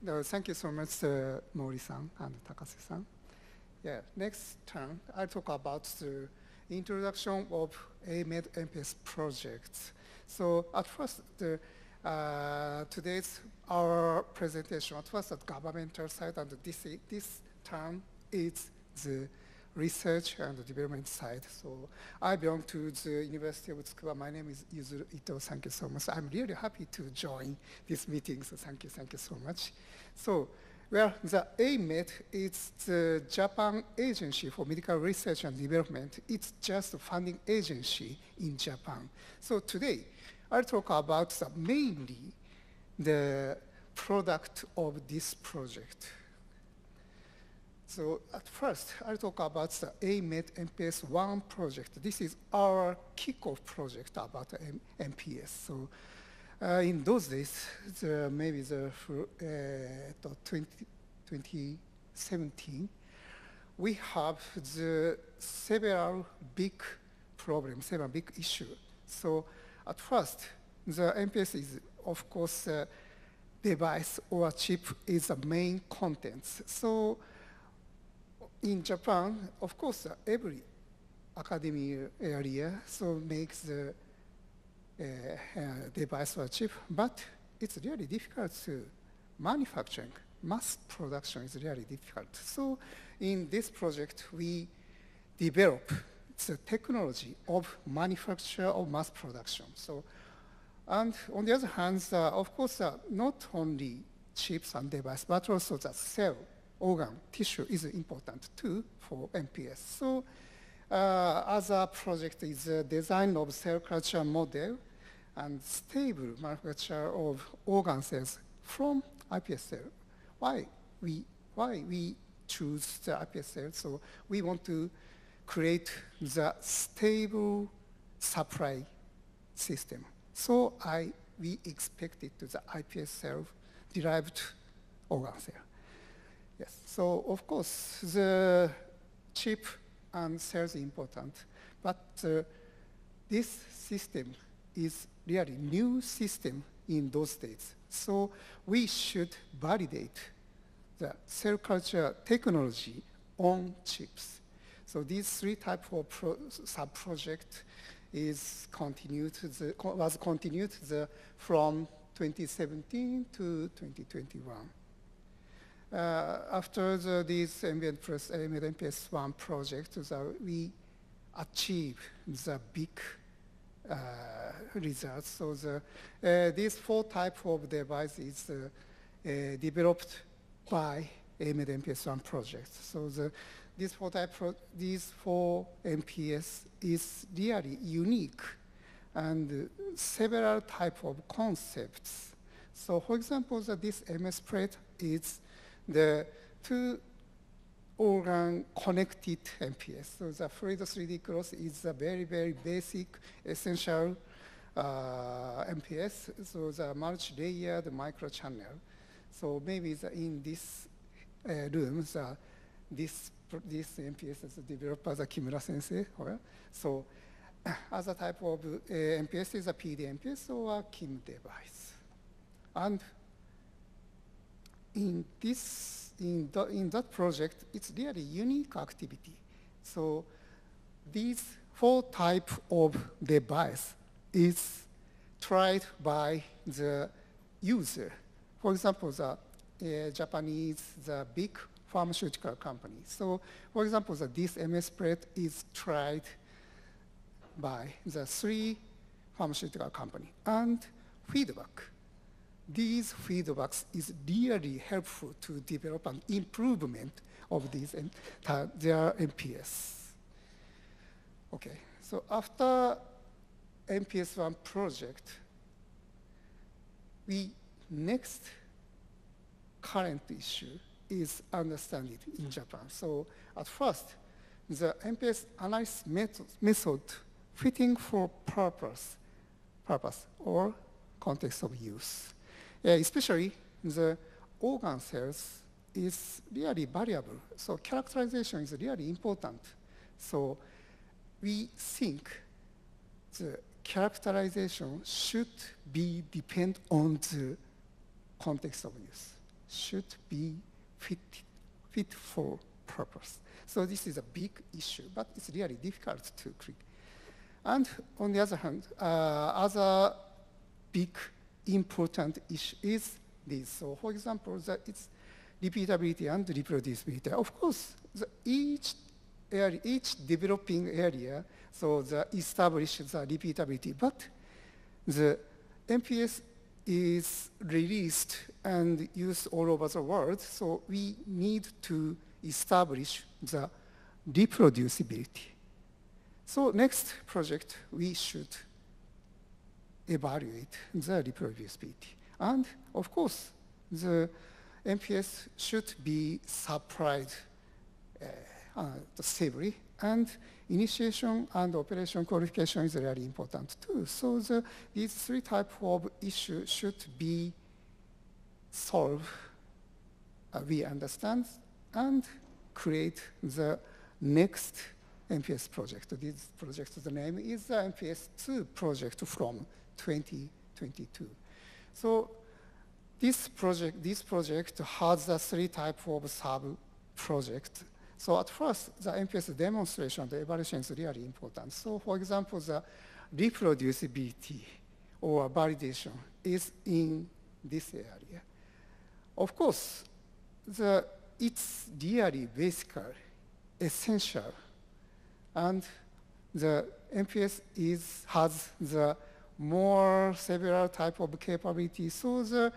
No, thank you so much, Mori-san and Takase-san. Yeah, next turn, I'll talk about the introduction of AMED MPS projects. So at first, today's our presentation, at first at governmental side, and this term is the research and development side. So I belong to the University of Tsukuba. My name is Yuzuru Ito. Thank you so much. I'm really happy to join this meeting, so thank you so much. So, well, the AMED is the Japan Agency for Medical Research and Development. It's just a funding agency in Japan. So today, I'll talk about mainly the product of this project. So at first, I'll talk about the AMED MPS 1 project. This is our kickoff project about MPS. So in those days, maybe 2017, we have the several big problems, several big issues. So at first, the MPS is, of course, device or chip is the main contents. So in Japan, of course, every academic area so makes the device or chip, but it's really difficult to manufacturing. Mass production is really difficult. So in this project, we develop the technology of manufacture of mass production. So, and on the other hand, of course, not only chips and device, but also the cell, organ, tissue is important too for MPS. So other project is design of cell culture model and stable manufacture of organ cells from iPS cell. Why we choose the iPS cell? So we want to create the stable supply system. So we expected to the iPS cell derived organ cell. Yes, so of course the chip and cells are important, but this system is really new system in those days. So we should validate the cell culture technology on chips. So these three types of sub-project was continued from 2017 to 2021. After this AMED MPS 1 project, we achieved the big results. So these four types of devices developed by AMED MPS 1 project. So these four MPS is really unique and several types of concepts. So for example, this MS plate is the two organ connected MPS. So the fluid 3D cross is a very, very basic, essential MPS. So the multi-layered microchannel. So maybe in this room, this MPS is developed by the Kimura sensei. So other type of MPS is a PD MPS or a KIM device. And in that project, it's really unique activity. So these four types of device is tried by the user. For example, the big pharmaceutical company. So for example, this MS plate is tried by the 3 pharmaceutical company and feedback. These feedbacks is really helpful to develop an improvement of these their MPS. Okay, so after MPS 1 project, next current issue is understanding in Japan. So at first, the MPS analysis method fitting for purpose or context of use. Especially the organ cells is really variable. So characterization is really important. So we think the characterization should be depend on the context of use. should be fit for purpose. So this is a big issue, but it's really difficult to create. And on the other hand, other big important issue is this. So for example, it's repeatability and reproducibility. Of course, each developing area, so establish the repeatability, but the MPS is released and used all over the world, so we need to establish the reproducibility. So next project, we should evaluate the reproducibility. And of course, the MPS should be supplied stably, and initiation and operation qualification is really important too. So these three types of issues should be solved, we understand, and create the next MPS project. This project, the name is the MPS 2 project from 2022. So this project has the three types of sub-projects. So at first, the MPS demonstration, the evaluation is really important. So for example, the reproducibility or validation is in this area. Of course, it's really basically essential, and the MPS has the more several type of capabilities. So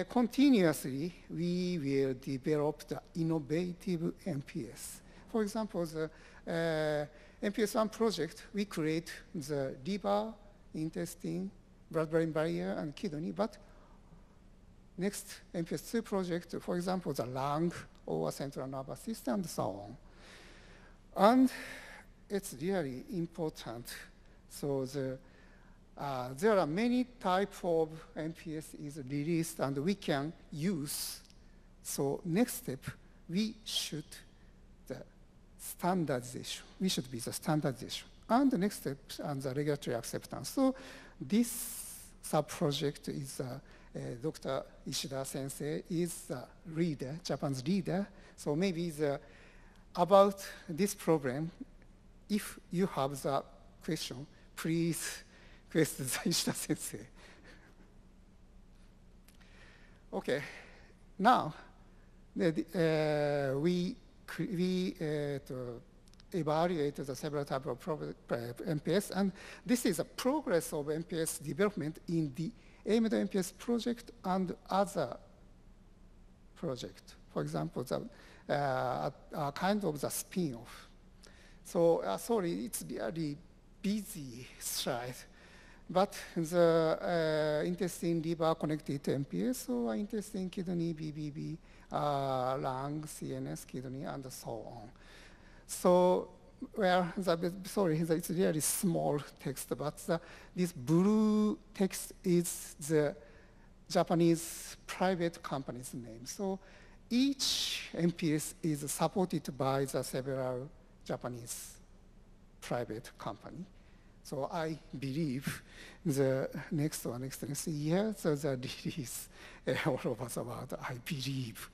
continuously, we will develop the innovative MPS. For example, the MPS 1 project, we create the liver, intestine, blood-brain barrier, and kidney, but next MPS 2 project, for example, the lung or central nervous system, and so on. And it's really important. So there are many types of MPS is released and we can use. So next step, we should the standardization. We should be the standardization. And the next step and the regulatory acceptance. So this sub-project is Dr. Ishida Sensei is the leader, Japan's leader. So maybe about this problem, if you have the question, please request the Ishida Sensei. Okay, now we evaluate the several types of MPS, and this is a progress of MPS development in the AMED MPS project and other project. For example, kind of the spin-off. So sorry, it's really busy slide. But the intestine, liver connected to MPS, so intestine, kidney, BBB, lung, CNS, kidney, and so on. So, well, sorry, it's really small text, but this blue text is the Japanese private company's name. So each MPS is supported by the several Japanese private company. So I believe the next year, so the release all over the world, I believe.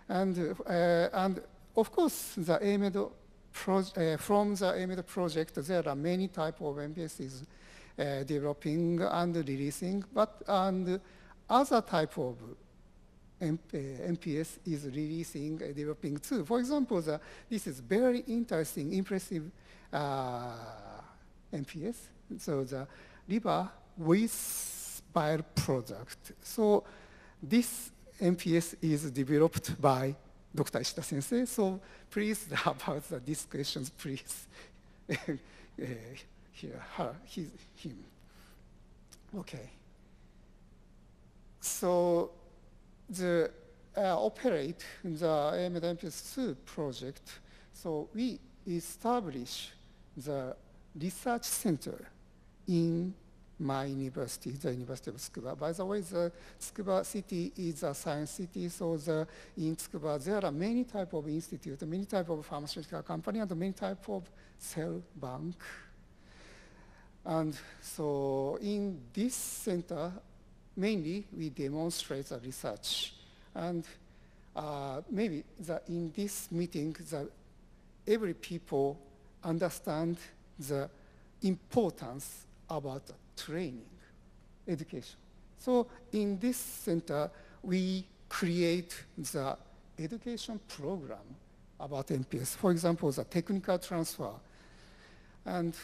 And of course, the AMED from the AMED project, there are many types of MPSs developing and releasing, but other type of MPS is releasing, developing too. For example, this is very interesting, impressive MPS. So the liver with bile product. So this MPS is developed by Dr. Ishida Sensei. So please, about these questions, please. Here, him. Okay. So the operate the AMED MPS 2 project. So we establish the research center in my university, the University of Tsukuba. By the way, the Tsukuba city is a science city, so in Tsukuba there are many types of institutes, many types of pharmaceutical company, and many types of cell bank. And so in this center, mainly we demonstrate the research And maybe in this meeting, every people understand the importance about training, education. So in this center, we create the education program about MPS. For example, the technical transfer. And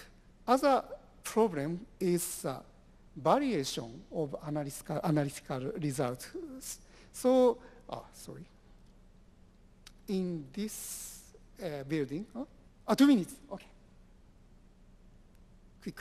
other problem is variation of analytical results. So, in this building, 2 minutes, okay. Quick.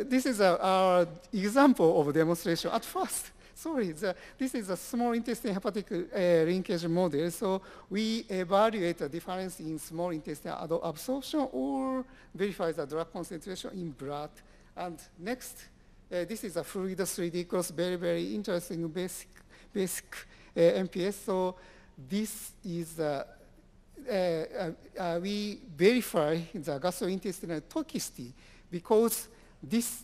This is our example of demonstration at first. Sorry, this is a small intestine hepatic linkage model. So we evaluate the difference in small intestine absorption or verify the drug concentration in blood. And next, this is a fluid 3D cross, very interesting basic MPS. So this is we verify the gastrointestinal toxicity because this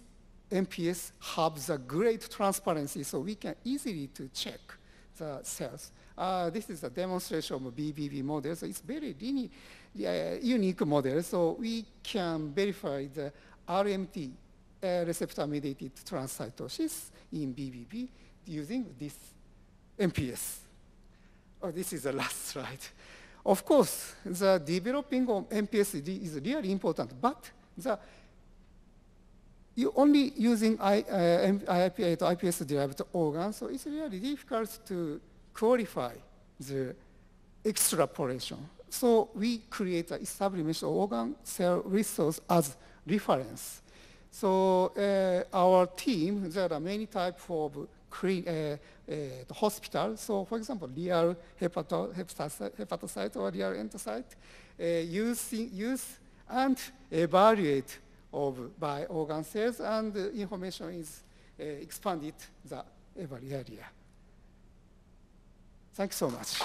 MPS has a great transparency, so we can easily to check the cells. This is a demonstration of BBB model, so it's very unique model, so we can verify the RMT, receptor-mediated transcytosis in BBB using this MPS. This is the last slide. Of course, the developing of MPS is really important, but you only using IPS-derived organs, so it's really difficult to qualify the extrapolation. So we create an establishment of organ cell resource as reference. So our team, there are many types of hospital. So for example, real hepatocyte or real enterocyte, use and evaluate by organ cells, and information is expanded the every area. Thanks so much.